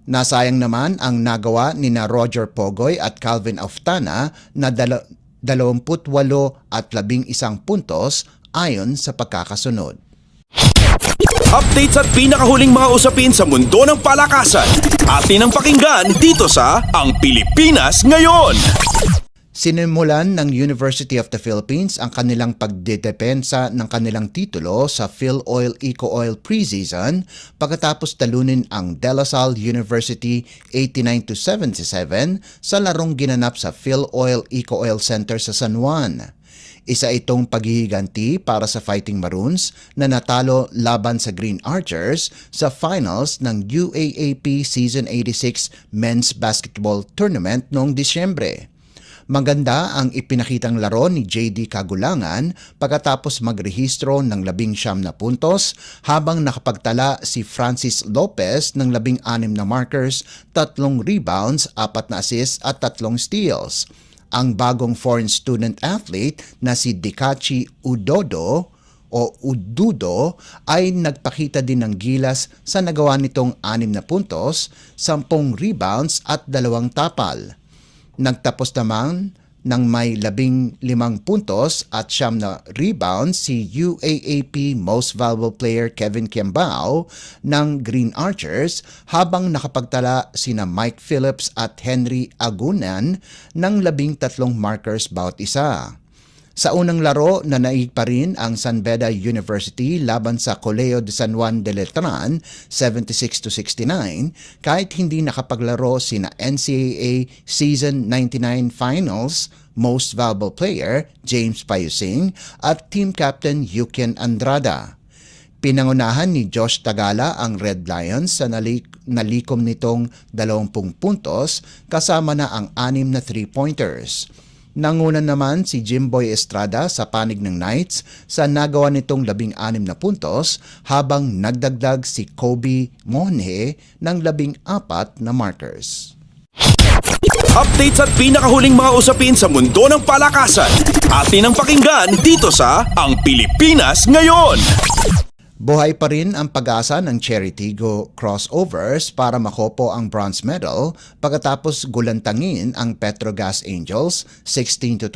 Nasayang naman ang nagawa ni na Roger Pogoy at Calvin Auftana na 28 at 11 puntos ayon sa pagkakasunod. Updates at pinakahuling mga usapin sa mundo ng palakasan. Atin ang pakinggan dito sa Ang Pilipinas Ngayon. Sinimulan ng University of the Philippines ang kanilang pagdedepensa ng kanilang titulo sa PhilOil Eco-Oil preseason pagkatapos talunin ang De La Salle University 89-77 sa larong ginanap sa PhilOil Eco-Oil Center sa San Juan. Isa itong paghihiganti para sa Fighting Maroons na natalo laban sa Green Archers sa finals ng UAAP Season 86 Men's Basketball Tournament noong Disyembre. Maganda ang ipinakitang laro ni JD Kagulangan pagkatapos magrehistro ng 19 na puntos habang nakapagtala si Francis Lopez ng 16 na markers, 3 rebounds, 4 na assists at 3 steals. Ang bagong foreign student athlete na si Dikachi Udodo ay nagpakita din ng gilas sa nagawa nitong 6 na puntos, 10 rebounds at 2 tapal. Nagtapos naman ng may 15 puntos at 9 na rebounds si UAAP Most Valuable Player Kevin Kiambao ng Green Archers habang nakapagtala sina Mike Phillips at Henry Agunan ng 13 markers bawat isa. Sa unang laro, nanaig pa rin ang San Beda University laban sa Colegio de San Juan de Letran 76-69 kahit hindi nakapaglaro sina NCAA Season 99 Finals Most Valuable Player James Payusing at Team Captain Yuken Andrada. Pinangunahan ni Josh Tagala ang Red Lions sa nalikom nitong 20 puntos kasama na ang 6 na 3-pointers. Nanguna naman si Jimboy Estrada sa panig ng Knights sa nagawa nitong 16 na puntos habang nagdagdag si Kobe Monhe ng 14 na markers. Updates at pinakahuling mga usapin sa mundo ng palakasan. Atin ang pakinggan dito sa Ang Pilipinas Ngayon. Buhay pa rin ang pag-asa ng Cherry Tigo crossovers para makopo ang bronze medal pagkatapos gulantangin ang Petrogas Angels 16-25,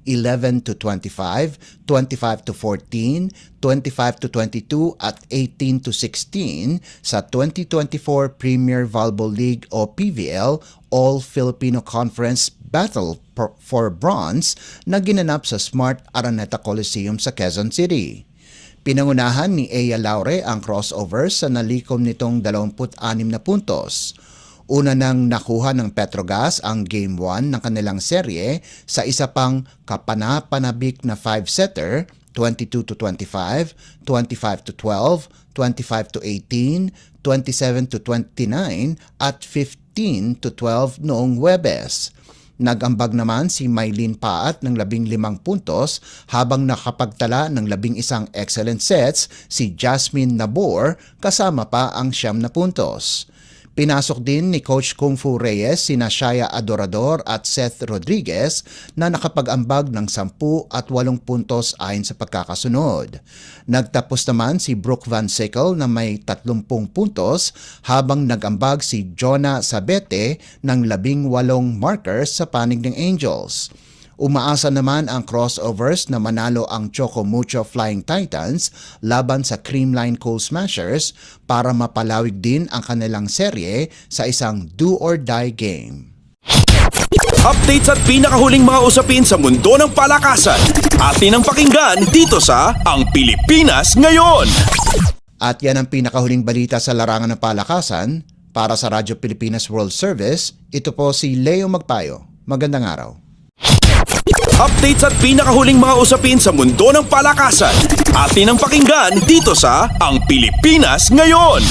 11-25, 25-14, 25-22 at 18-16 sa 2024 Premier Volleyball League o PVL All-Filipino Conference Battle for Bronze na ginanap sa Smart Araneta Coliseum sa Quezon City. Pinangunahan ni Ea Laure ang crossovers sa nalikom nitong 26 na puntos. Una nang nakuha ng Petrogas ang Game 1 ng kanilang serye sa isa pang kapanapanabik na 5-setter 22-25, 25-12, 25-18, 27-29 at 15-12 noong Huwebes. Nag-ambag naman si Mylene Paat ng 15 puntos habang nakapagtala ng 11 excellent sets si Jasmine Nabor kasama pa ang 9 na puntos. Pinasok din ni Coach Kung Fu Reyes sina Shaya Adorador at Seth Rodriguez na nakapag-ambag ng 10 at 8 puntos ayon sa pagkakasunod. Nagtapos naman si Brooke Van Sickle na may 30 puntos habang nag-ambag si Jonah Sabete ng 18 markers sa panig ng Angels. Umaasa naman ang crossovers na manalo ang Choco Mucho Flying Titans laban sa Creamline Coal Smashers para mapalawig din ang kanilang serye sa isang do-or-die game. Updates at pinakahuling mga usapin sa mundo ng palakasan. Atin ang pakinggan dito sa Ang Pilipinas Ngayon. At yan ang pinakahuling balita sa larangan ng palakasan. Para sa Radyo Pilipinas World Service, ito po si Leo Magpayo. Magandang araw. Updates at pinakahuling mga usapin sa mundo ng palakasan. Atin ang pakinggan dito sa Ang Pilipinas Ngayon.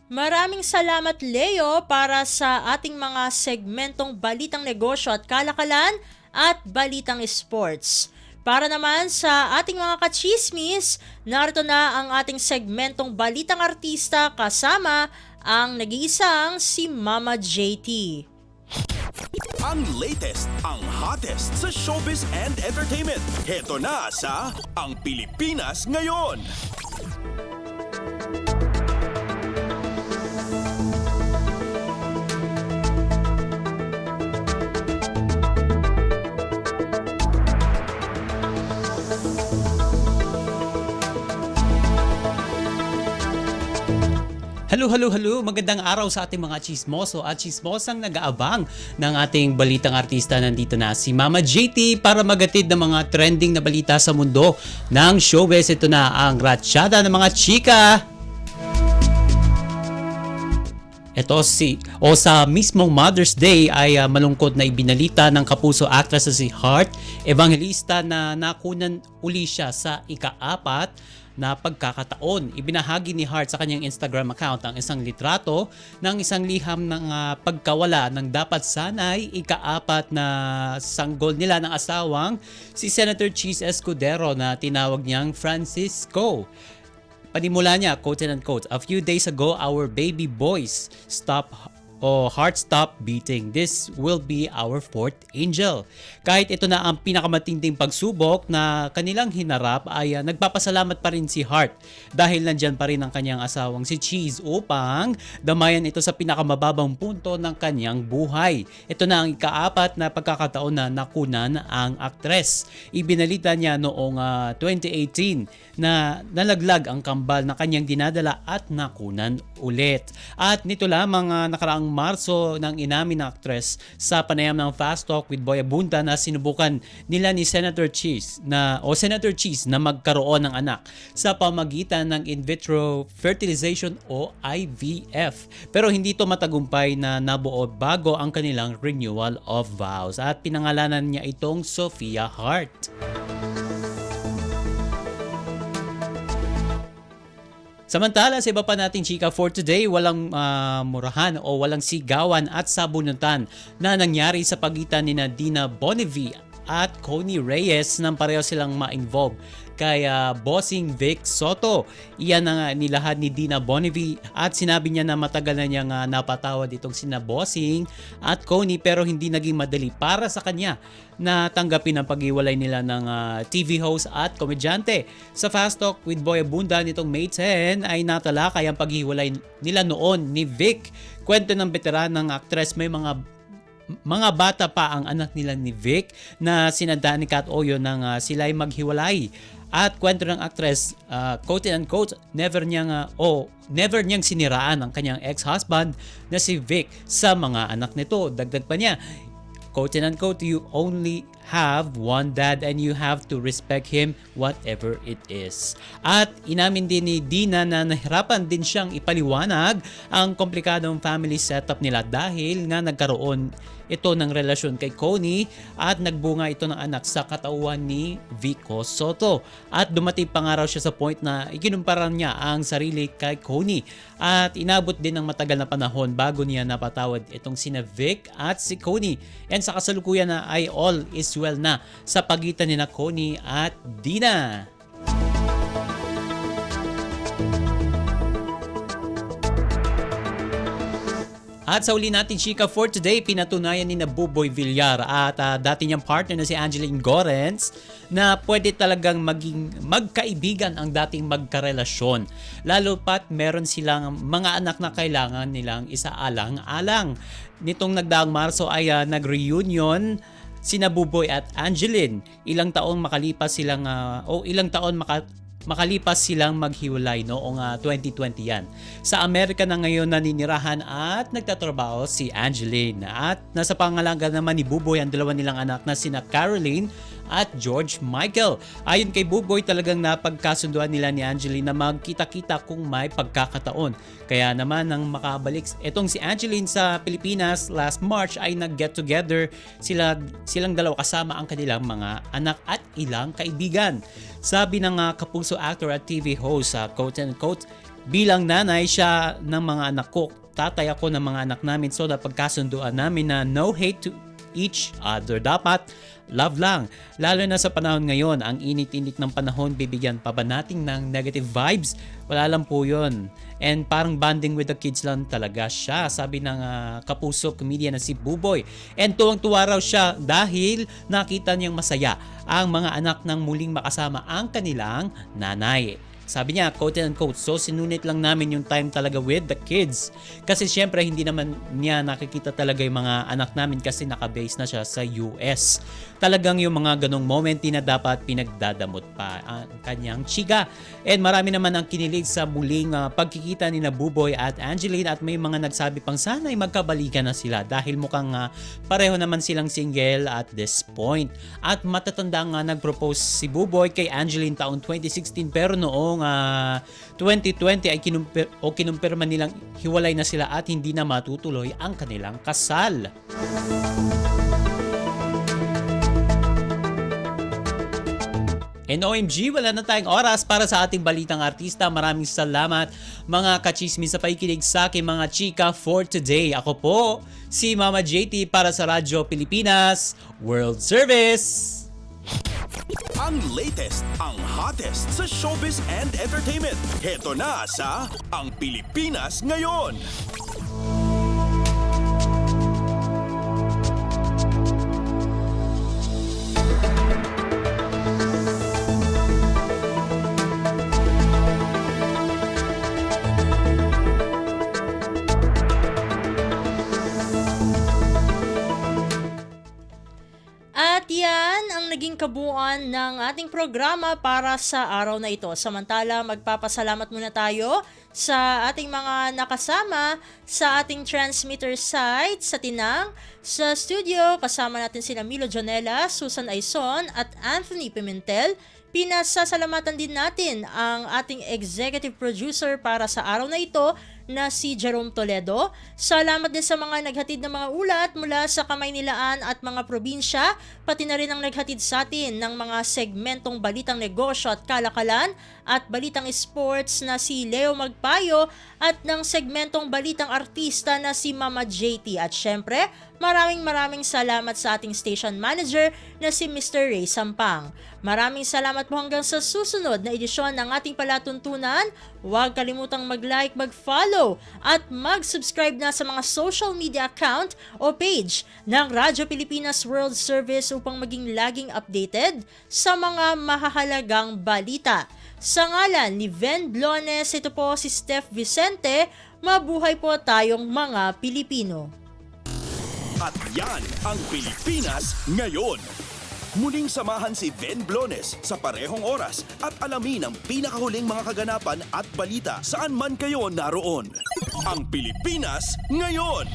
Maraming salamat, Leo, para sa ating mga segmentong Balitang Negosyo at Kalakalan at Balitang Sports. Para naman sa ating mga kachismis, narito na ang ating segmentong Balitang Artista kasama ang nag-iisang si Mama JT. Ang latest, ang hottest sa showbiz and entertainment. Heto na sa Ang Pilipinas Ngayon. Hello. Magandang araw sa ating mga chismoso at chismosang nag-aabang ng ating balitang artista. Nandito na si Mama JT para magatid ng mga trending na balita sa mundo ng showbiz. Ito na ang Ratsyada ng mga chika. Sa mismong Mother's Day ay malungkot na ibinalita ng kapuso actress na si Heart Evangelista na nakunan uli siya sa ika-4 na pagkakataon. Ibinahagi ni Heart sa kanyang Instagram account ang isang litrato ng isang liham ng pagkawala ng dapat sana'y ika-4 na sanggol nila ng asawang si Senator Cheese Escudero na tinawag niyang Francisco. Panimula niya, quote and unquote, "A few days ago, our baby boys heart stop beating. This will be our fourth angel." Kahit ito na ang pinakamatinding pagsubok na kanilang hinarap ay nagpapasalamat pa rin si Heart dahil nandyan pa rin ang kanyang asawang si Cheese upang damayan ito sa pinakamababang punto ng kanyang buhay. Ito na ang ika-4 na pagkakataon na nakunan ang aktres. Ibinalita niya noong 2018 na nalaglag ang kambal na kanyang dinadala at nakunan ulit. At nito lamang nakaraang Marso nang inamin ng actress sa panayam ng Fast Talk with Boy Abunda na sinubukan nila ni Senator Cheese na magkaroon ng anak sa pamagitan ng in vitro fertilization o IVF. Pero hindi ito matagumpay na nabuo bago ang kanilang renewal of vows at pinangalanan niya itong Sophia Heart. Samantala, sa iba pa nating chika for today, walang murahan o walang sigawan at sabunutan na nangyari sa pagitan ni Dina Bonnevie at Connie Reyes nang pareho silang ma-involve kay Bossing Vic Soto. Iyan ang nilahad ni Dina Bonnevie at sinabi niya na matagal na niyang napatawad itong sina Bossing at Connie pero hindi naging madali para sa kanya na tanggapin ang pag-iwalay nila ng TV host at komedyante. Sa Fast Talk with Boy Abunda nitong May 10 ay natalakay ang pag-iwalay nila noon ni Vic. Kwento ng veteranang actress, may mga bata pa ang anak nila ni Vic na sina Danica at Oyo nang sila'y maghiwalay. At kwento ng actress, quote and unquote, never niyang siniraan ang kanyang ex-husband na si Vic sa mga anak nito. Dagdag pa niya, quote and unquote, "You only have one dad and you have to respect him whatever it is. At inamin din ni Dina na nahirapan din siyang ipaliwanag ang komplikadong family setup nila dahil nga nagkaroon ito ng relasyon kay Connie at nagbunga ito ng anak sa katauhan ni Vico Soto. At dumating pa nga raw siya sa point na ikinumpara niya ang sarili kay Connie at inabot din ng matagal na panahon bago niya napatawad itong sina Vic at si Connie. And sa kasalukuyan na ay all is well na sa pagitan ni na Connie at Dina. At sa uli natin chika for today, pinatunayan ni na Buboy Villar at dati niyang partner na si Angeline Gorenz na pwede talagang maging magkaibigan ang dating magkarelasyon. Lalo pat meron silang mga anak na kailangan nilang isaalang-alang. Nitong nagdaang Marso ay nag-reunion sina Buboy at Angeline. Ilang taon makalipas silang maghiwalay noong 2020 yan. Sa Amerika na ngayon naninirahan at nagtatrabaho si Angeline. At nasa pangalaga naman ni Buboy ang dalawa nilang anak na sina Caroline at George Michael. Ayon kay Buboy, talagang napagkasunduan nila ni Angeline na magkita-kita kung may pagkakataon. Kaya naman nang makabalik itong si Angeline sa Pilipinas last March ay nag-get together silang dalawa kasama ang kanilang mga anak at ilang kaibigan. Sabi ng kapuso actor at TV host, quote and quote, bilang nanay siya ng mga anak ko, tatay ako ng mga anak namin, so napagkasunduan namin na no hate to each other. Dapat love lang. Lalo na sa panahon ngayon, ang init-init ng panahon, bibigyan pa ba natin ng negative vibes? Wala lang po yun. And parang bonding with the kids lang talaga siya, sabi ng kapuso comedian na si Buboy. And tuwang-tuwa raw siya dahil nakita niyang masaya ang mga anak nang muling makasama ang kanilang nanay. Sabi niya, quote and quote, so sinunit lang namin yung time talaga with the kids. Kasi syempre hindi naman niya nakikita talaga yung mga anak namin kasi nakabase na siya sa US. Talagang yung mga ganong moment na dapat pinagdadamot pa ang kanyang chika. And marami naman ang kinilig sa muling pagkikita ni na Buboy at Angeline at may mga nagsabi pang sana'y magkabalikan na sila dahil mukhang pareho naman silang single at this point. At matatanda nga nag-propose si Buboy kay Angeline taong 2016 pero noong 2020 ay kinumpirma nilang hiwalay na sila at hindi na matutuloy ang kanilang kasal. And OMG, wala na tayong oras para sa ating balitang artista. Maraming salamat mga kachismis sa pakikinig sa aking mga chika for today. Ako po si Mama JT para sa Radyo Pilipinas World Service. Ang latest, ang hottest sa showbiz and entertainment. Heto na sa Ang Pilipinas Ngayon. At yan ang naging kabuuan ng ating programa para sa araw na ito. Samantala, magpapasalamat muna tayo sa ating mga nakasama sa ating transmitter site sa Tinang. Sa studio, kasama natin sina Milo Jonella, Susan Aison at Anthony Pimentel. Pinasasalamatan din natin ang ating executive producer para sa araw na ito na si Jerome Toledo. Salamat din sa mga naghatid ng mga ulat mula sa Kamaynilaan at mga probinsya, pati na rin ang naghatid sa atin ng mga segmentong balitang negosyo at kalakalan at balitang sports na si Leo Magpayo at ng segmentong balitang artista na si Mama JT. At syempre, maraming salamat sa ating station manager na si Mr. Ray Sampang. Maraming salamat po hanggang sa susunod na edisyon ng ating palatuntunan. Huwag kalimutang mag-like, mag-follow at mag-subscribe na sa mga social media account o page ng Radyo Pilipinas World Service upang maging laging updated sa mga mahahalagang balita. Sa ngalan ni Ven Blones, ito po si Steph Vicente. Mabuhay po tayong mga Pilipino. At yan ang Pilipinas Ngayon. Muling samahan si Ven Blones sa parehong oras at alamin ang pinakahuling mga kaganapan at balita saan man kayo naroon. Ang Pilipinas Ngayon.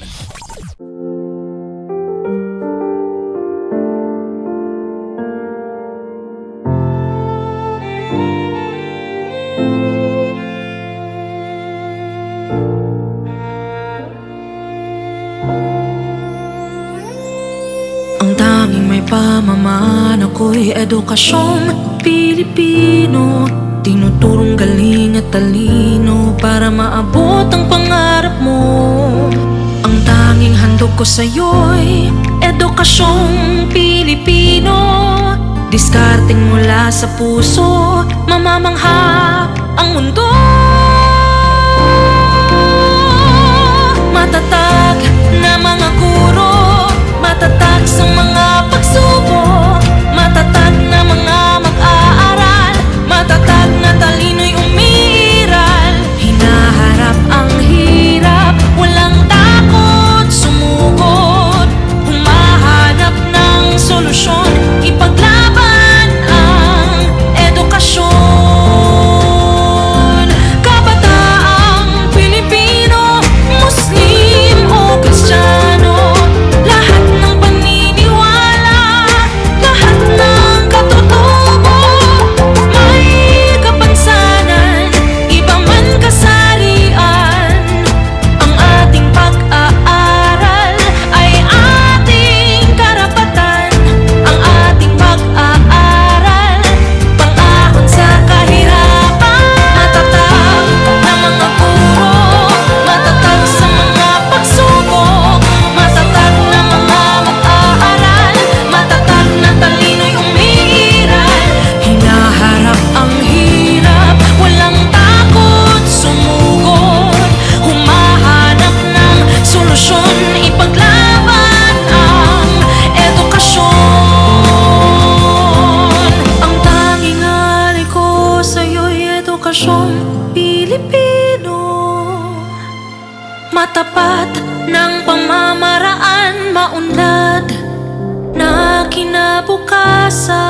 Kasama man ako'y edukasyong Pilipino, tinuturong galing at talino para maabot ang pangarap mo. Ang tanging handog ko sa'yo'y edukasyong Pilipino, diskarteng mula sa puso, mamamanghap ang mundo. Matatag na mga guro, matatag sa mga pagsubok, matatag na mga mag-aaral, matatag na talino'y umiiral. Hinaharap ang hirap, walang takot sumugod, humahanap ng solusyon, ipaglaban ang edukasyon. Kabataang Pilipino, Muslim o Kristiyano, lahat ng paniniwala, lahat ng katutubo, may kapansanan, iba man kasarian. Ang ating pag-aaral ay ating karapatan, ang ating pag-aaral, pang-ahon sa kahirapan. Matatag na mga guro, matatag sa mga pagsubok, matatag na mga mag-aaral, matatag na talino'y umiiral. Hinaharap ang hirap, walang takot sumugod, humahanap ng solusyon, ipaglaban ang edukasyon. Ang tanging alay ko sa'yo'y edukasyong Pilipino, matapat ng pamamaraan, maunlad na kinabukasan.